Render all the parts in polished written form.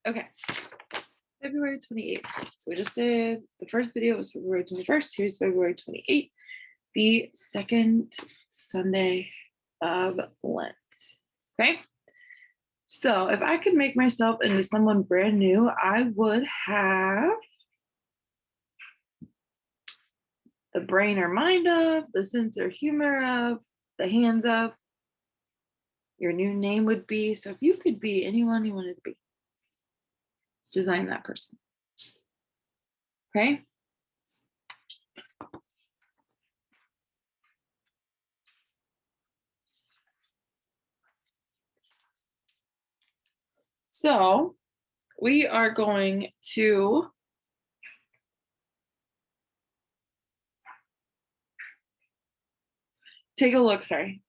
Okay, February 28th. So we just did the first video was February 21st. Here's February 28th, the second Sunday of Lent. Okay. So if I could make myself into someone brand new, I would have the brain or mind of, the sense or humor of, the hands of. Your new name would be. So if you could be anyone you wanted to be, design that person. Okay. So we are going to take a look. Sorry,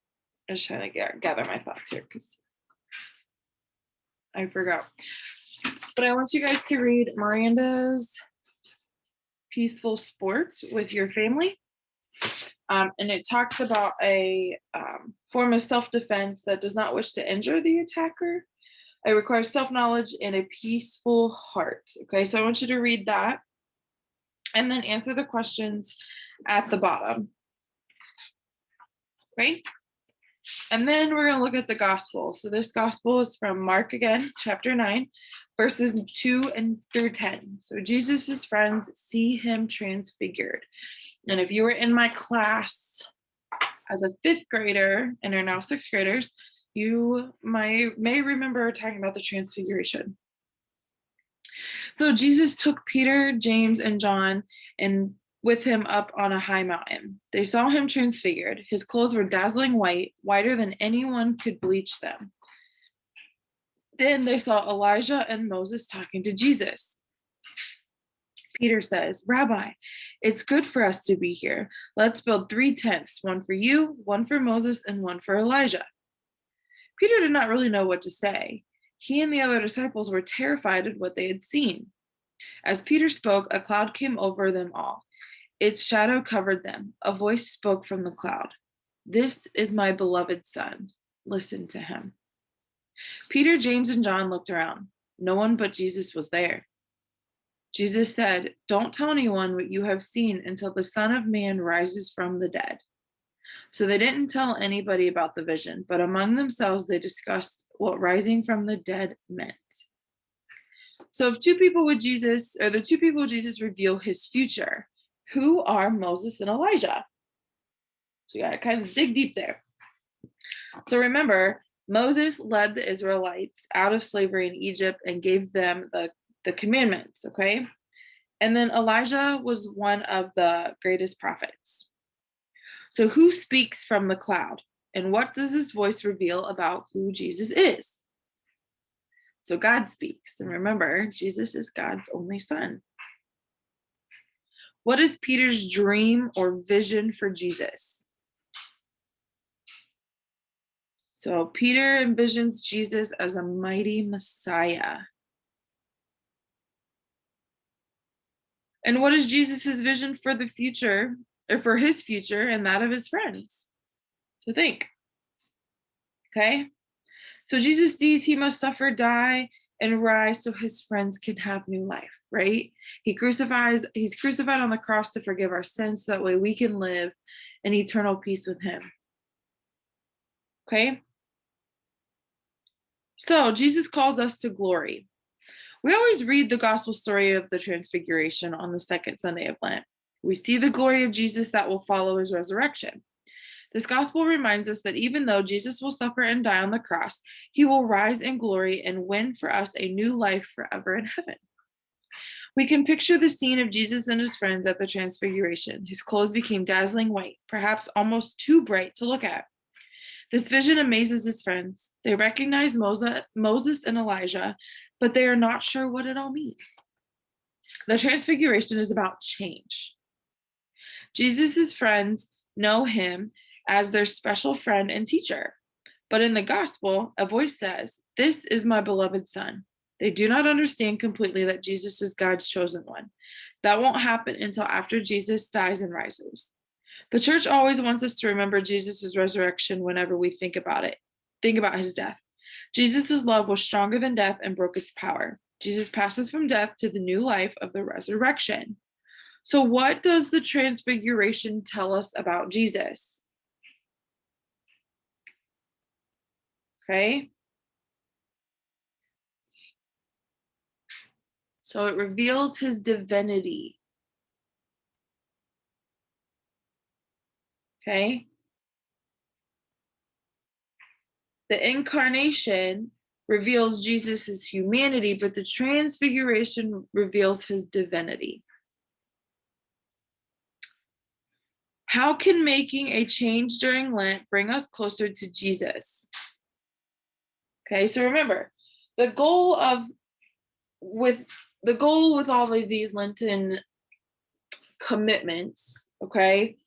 I'm just trying to gather my thoughts here because I forgot. But I want you guys to read Miranda's Peaceful Sports with your family. And it talks about a form of self-defense that does not wish to injure the attacker. It requires self-knowledge and a peaceful heart. Okay, so I want you to read that and then answer the questions at the bottom. Okay, and then we're going to look at the gospel. So this gospel is from Mark again, chapter 9, verses 2 and through 10. So Jesus's friends see him transfigured. And if you were in my class as a 5th grader and are now 6th graders, you may remember talking about the transfiguration. So Jesus took Peter, James, and John and with him up on a high mountain. They saw him transfigured. His clothes were dazzling white, whiter than anyone could bleach them. Then they saw Elijah and Moses talking to Jesus. Peter says, "Rabbi, it's good for us to be here. Let's build 3 tents, one for you, one for Moses, and one for Elijah." Peter did not really know what to say. He and the other disciples were terrified at what they had seen. As Peter spoke, a cloud came over them all. Its shadow covered them. A voice spoke from the cloud. "This is my beloved son. Listen to him." Peter, James, and John looked around. No one but Jesus was there. Jesus said, "Don't tell anyone what you have seen until the Son of Man rises from the dead." So they didn't tell anybody about the vision, but among themselves they discussed what rising from the dead meant. So if the two people with Jesus reveal his future, who are Moses and Elijah? So you gotta kind of dig deep there. So remember, Moses led the Israelites out of slavery in Egypt and gave them the commandments, okay? And then Elijah was one of the greatest prophets. So who speaks from the cloud? And what does this voice reveal about who Jesus is? So God speaks. And remember, Jesus is God's only son. What is Peter's dream or vision for Jesus? So Peter envisions Jesus as a mighty Messiah. And what is Jesus's vision for the future, or for his future and that of his friends? So think. Okay? So Jesus sees he must suffer, die, and rise so his friends can have new life, right? He's crucified on the cross to forgive our sins so that way we can live in eternal peace with him. Okay? So Jesus calls us to glory. We always read the gospel story of the transfiguration on the second Sunday of Lent. We see the glory of Jesus that will follow his resurrection. This gospel reminds us that even though Jesus will suffer and die on the cross, he will rise in glory and win for us a new life forever in heaven. We can picture the scene of Jesus and his friends at the transfiguration. His clothes became dazzling white, perhaps almost too bright to look at. This vision amazes his friends. They recognize Moses and Elijah, but they are not sure what it all means. The transfiguration is about change. Jesus' friends know him as their special friend and teacher. But in the gospel, a voice says, "This is my beloved son." They do not understand completely that Jesus is God's chosen one. That won't happen until after Jesus dies and rises. The church always wants us to remember Jesus' resurrection whenever we think about his death. Jesus' love was stronger than death and broke its power. Jesus passes from death to the new life of the resurrection. So, what does the transfiguration tell us about Jesus? Okay. So, it reveals his divinity. Okay. The incarnation reveals Jesus' humanity, but the transfiguration reveals his divinity. How can making a change during Lent bring us closer to Jesus? Okay, so remember, the goal with all of these Lenten commitments, okay,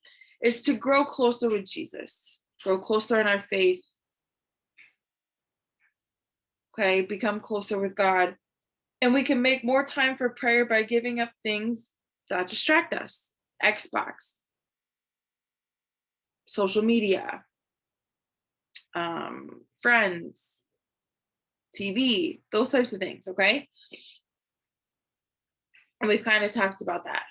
is to grow closer with Jesus, grow closer in our faith, okay, become closer with God. And we can make more time for prayer by giving up things that distract us. Xbox, social media, friends, TV, those types of things, okay? And we've kind of talked about that.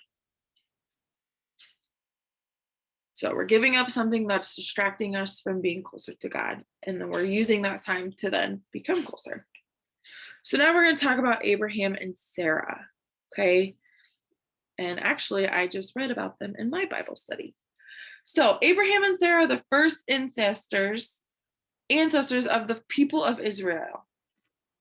So we're giving up something that's distracting us from being closer to God. And then we're using that time to then become closer. So now we're going to talk about Abraham and Sarah, okay? And actually, I just read about them in my Bible study. So Abraham and Sarah are the first ancestors of the people of Israel.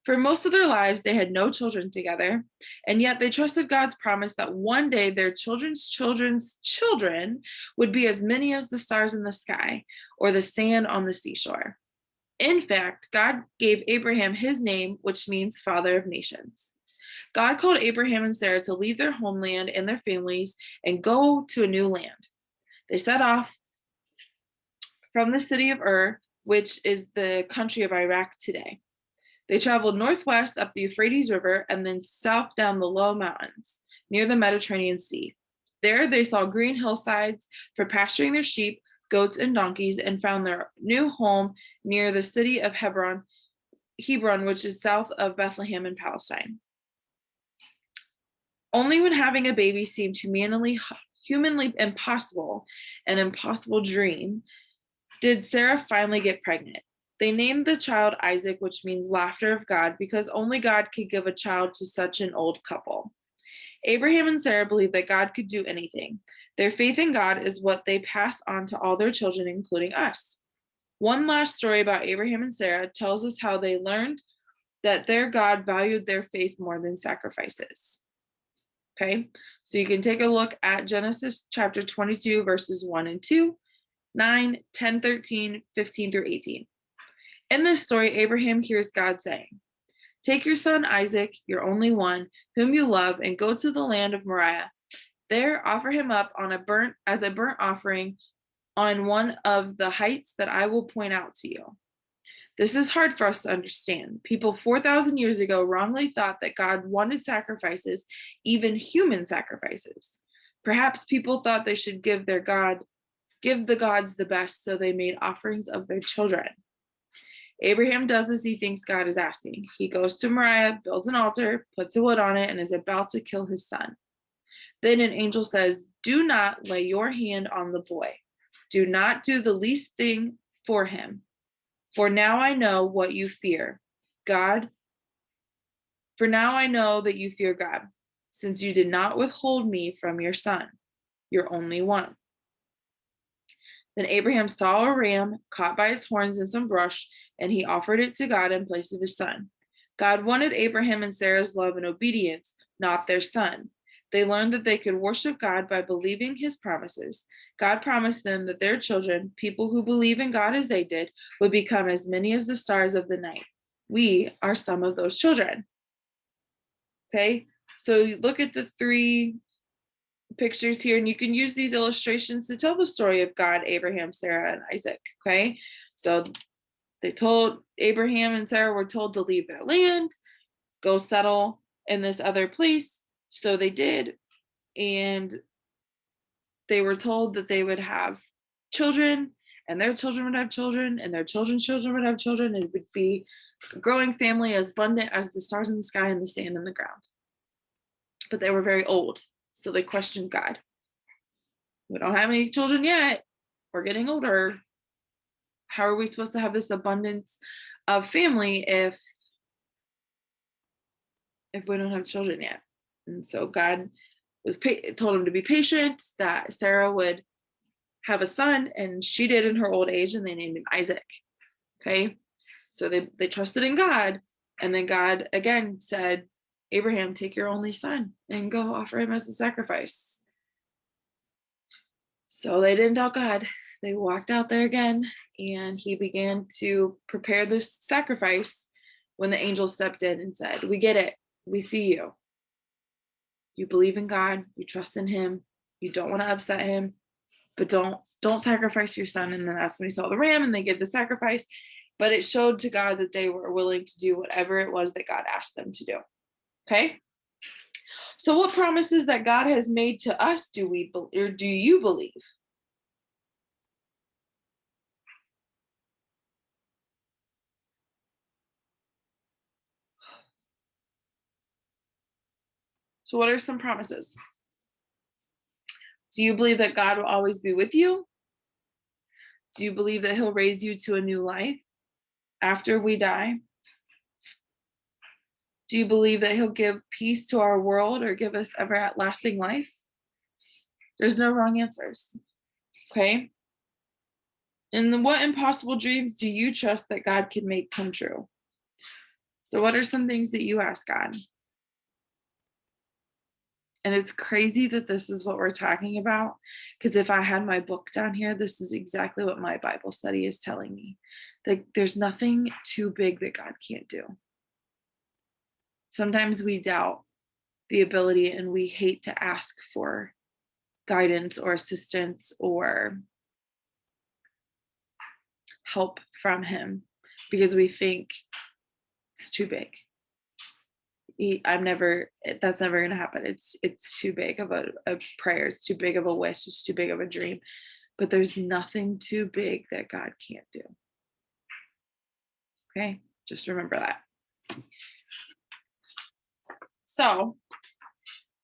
For most of their lives, they had no children together, and yet they trusted God's promise that one day their children's children's children would be as many as the stars in the sky or the sand on the seashore. In fact, God gave Abraham his name, which means Father of Nations. God called Abraham and Sarah to leave their homeland and their families and go to a new land. They set off from the city of Ur, which is the country of Iraq today. They traveled northwest up the Euphrates River and then south down the low mountains near the Mediterranean Sea. There they saw green hillsides for pasturing their sheep, goats, and donkeys, and found their new home near the city of Hebron, which is south of Bethlehem in Palestine. Only when having a baby seemed humanly impossible, an impossible dream, did Sarah finally get pregnant. They named the child Isaac, which means laughter of God, because only God could give a child to such an old couple. Abraham and Sarah believed that God could do anything. Their faith in God is what they pass on to all their children, including us. One last story about Abraham and Sarah tells us how they learned that their God valued their faith more than sacrifices. Okay, so you can take a look at Genesis chapter 22, verses 1 and 2, 9, 10, 13, 15 through 18. In this story, Abraham hears God saying, "Take your son Isaac, your only one, whom you love, and go to the land of Moriah. There offer him up as a burnt offering on one of the heights that I will point out to you." This is hard for us to understand. People 4,000 years ago wrongly thought that God wanted sacrifices, even human sacrifices. Perhaps people thought they should give the gods the best, so they made offerings of their children. Abraham does as he thinks God is asking. He goes to Moriah, builds an altar, puts a wood on it, and is about to kill his son. Then an angel says, "Do not lay your hand on the boy. Do not do the least thing for him. For now I know what you fear, God. For now I know that you fear God, since you did not withhold me from your son, your only one." Then Abraham saw a ram caught by its horns in some brush, and he offered it to God in place of his son. God wanted Abraham and Sarah's love and obedience, not their son. They learned that they could worship God by believing his promises. God promised them that their children, people who believe in God as they did, would become as many as the stars of the night. We are some of those children. Okay, so look at the three pictures here, and you can use these illustrations to tell the story of God, Abraham, Sarah, and Isaac. Okay, so Abraham and Sarah were told to leave their land, go settle in this other place. So they did, and they were told that they would have children, and their children would have children, and their children's children would have children. It would be a growing family as abundant as the stars in the sky and the sand in the ground. But they were very old, so they questioned God. We don't have any children yet. We're getting older. How are we supposed to have this abundance of family if we don't have children yet? And so God told him to be patient, that Sarah would have a son, and she did in her old age, and they named him Isaac. Okay, so they trusted in God, and then God again said, Abraham, take your only son and go offer him as a sacrifice. So they didn't doubt God. They walked out there again, and he began to prepare this sacrifice when the angel stepped in and said, we get it. We see you. You believe in God. You trust in him. You don't want to upset him, but don't sacrifice your son. And then that's when he saw the ram, and they give the sacrifice. But it showed to God that they were willing to do whatever it was that God asked them to do. Okay? So what promises that God has made to us do you believe? So what are some promises? Do you believe that God will always be with you? Do you believe that he'll raise you to a new life after we die? Do you believe that he'll give peace to our world or give us everlasting life? There's no wrong answers. Okay? And what impossible dreams do you trust that God can make come true? So what are some things that you ask God? And it's crazy that this is what we're talking about, because if I had my book down here, this is exactly what my Bible study is telling me. That there's nothing too big that God can't do. Sometimes we doubt the ability, and we hate to ask for guidance or assistance or help from him because we think it's too big. That's never going to happen. It's too big of a prayer. It's too big of a wish. It's too big of a dream. But there's nothing too big that God can't do. Okay, just remember that. So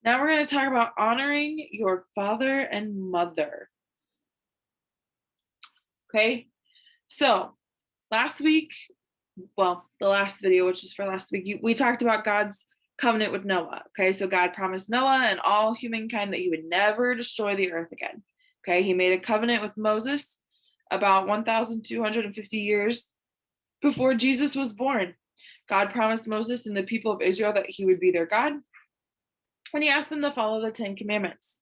now we're going to talk about honoring your father and mother. Okay, so last week, well, the last video, which was for last week, we talked about God's covenant with Noah. Okay, so God promised Noah and all humankind that he would never destroy the earth again. Okay, he made a covenant with Moses about 1,250 years before Jesus was born. God promised Moses and the people of Israel that he would be their God, and he asked them to follow the 10 commandments.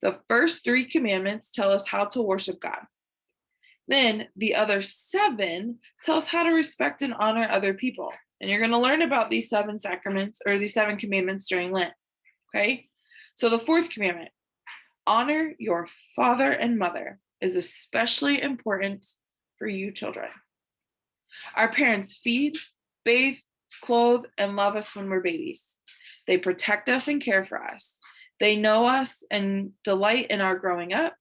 The first 3 commandments tell us how to worship God. Then the other 7 tell us how to respect and honor other people. And you're going to learn about these 7 sacraments or these 7 commandments during Lent. Okay? So the 4th commandment, honor your father and mother, is especially important for you children. Our parents feed, bathe, clothe, and love us when we're babies. They protect us and care for us. They know us and delight in our growing up.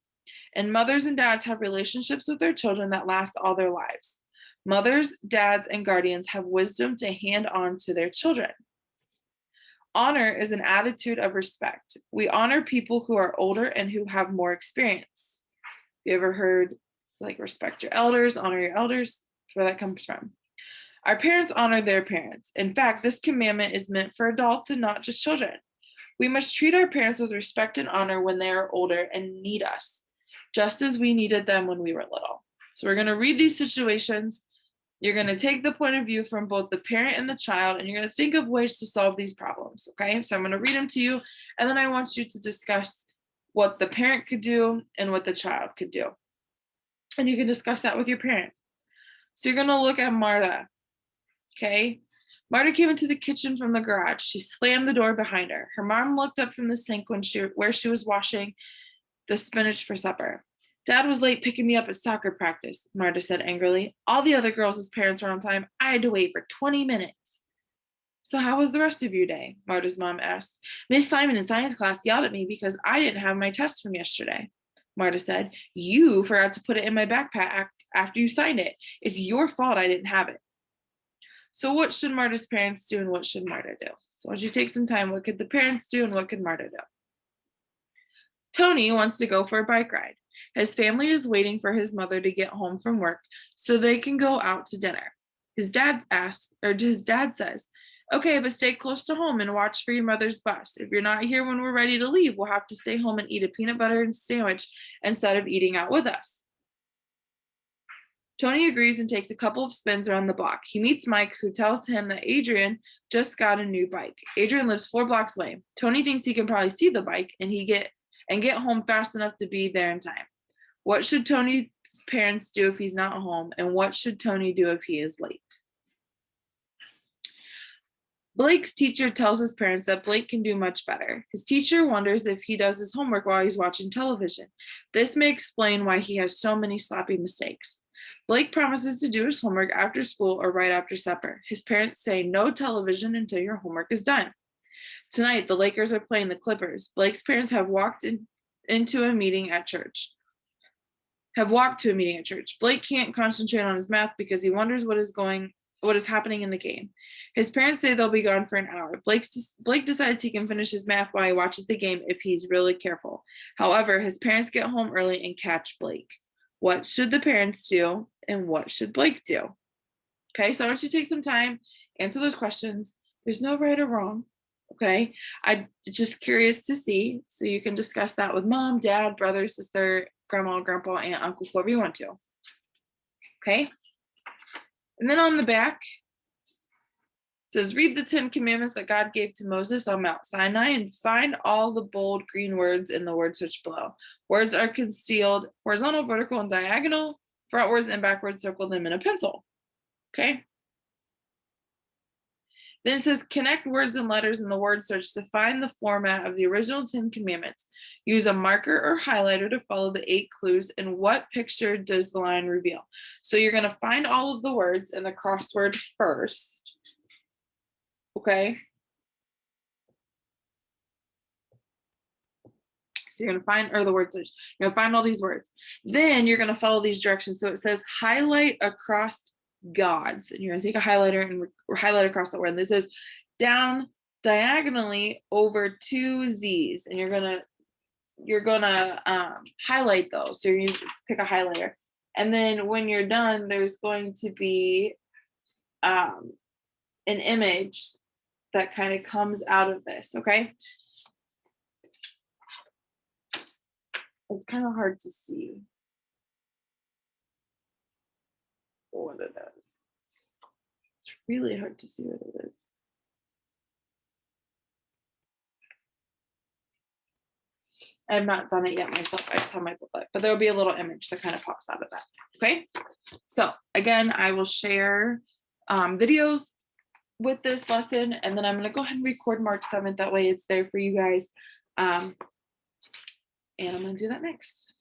And mothers and dads have relationships with their children that last all their lives. Mothers, dads, and guardians have wisdom to hand on to their children. Honor is an attitude of respect. We honor people who are older and who have more experience. You ever heard, like, respect your elders, honor your elders? That's where that comes from. Our parents honor their parents. In fact, this commandment is meant for adults and not just children. We must treat our parents with respect and honor when they are older and need us, just as we needed them when we were little. So we're going to read these situations. You're going to take the point of view from both the parent and the child, and you're going to think of ways to solve these problems, okay? So I'm going to read them to you, and then I want you to discuss what the parent could do and what the child could do. And you can discuss that with your parent. So you're going to look at Marta, okay? Marta came into the kitchen from the garage. She slammed the door behind her. Her mom looked up from the sink where she was washing the spinach for supper. Dad was late picking me up at soccer practice, Marta said angrily. All the other girls' parents were on time. I had to wait for 20 minutes. So how was the rest of your day? Marta's mom asked. Miss Simon in science class yelled at me because I didn't have my test from yesterday, Marta said. You forgot to put it in my backpack after you signed it. It's your fault I didn't have it. So what should Marta's parents do and what should Marta do? So as you take some time, what could the parents do and what could Marta do? Tony wants to go for a bike ride. His family is waiting for his mother to get home from work so they can go out to dinner. His dad says, okay, but stay close to home and watch for your mother's bus. If you're not here when we're ready to leave, we'll have to stay home and eat a peanut butter and sandwich instead of eating out with us. Tony agrees and takes a couple of spins around the block. He meets Mike, who tells him that Adrian just got a new bike. Adrian lives 4 blocks away. Tony thinks he can probably see the bike and get home fast enough to be there in time. What should Tony's parents do if he's not home? And what should Tony do if he is late? Blake's teacher tells his parents that Blake can do much better. His teacher wonders if he does his homework while he's watching television. This may explain why he has so many sloppy mistakes. Blake promises to do his homework after school or right after supper. His parents say no television until your homework is done. Tonight, the Lakers are playing the Clippers. Blake's parents have walked to a meeting at church. Blake can't concentrate on his math because he wonders what is happening in the game. His parents say they'll be gone for an hour. Blake decides he can finish his math while he watches the game if he's really careful. However, his parents get home early and catch Blake. What should the parents do and what should Blake do? Okay, so I want you to take some time, answer those questions. There's no right or wrong. Okay, I'm just curious to see, so you can discuss that with mom, dad, brother, sister, grandma, grandpa, aunt, uncle, whoever you want to. Okay, and then on the back, it says, read the 10 commandments that God gave to Moses on Mount Sinai and find all the bold green words in the word search below. Words are concealed horizontal, vertical, and diagonal. Frontwards and backwards, circle them in a pencil. Okay. Then it says, connect words and letters in the word search to find the format of the original 10 commandments. Use a marker or highlighter to follow the 8 clues. And what picture does the line reveal? So you're going to find all of the words in the crossword first. Okay. So you're going to find, or the word search, you're going to find all these words. Then you're going to follow these directions. So it says highlight across gods, and you're going to take a highlighter and highlight across the word. And this is down diagonally over 2 Z's, and you're gonna highlight those. So you're going to pick a highlighter, and then when you're done, there's going to be an image that kind of comes out of this. Okay, it's kind of hard to see what it is. It's really hard to see what it is. I have not done it yet myself. I just have my booklet, but there'll be a little image that kind of pops out of that. Okay, so again, I will share videos with this lesson, and then I'm going to go ahead and record March 7th. That way it's there for you guys. And I'm going to do that next.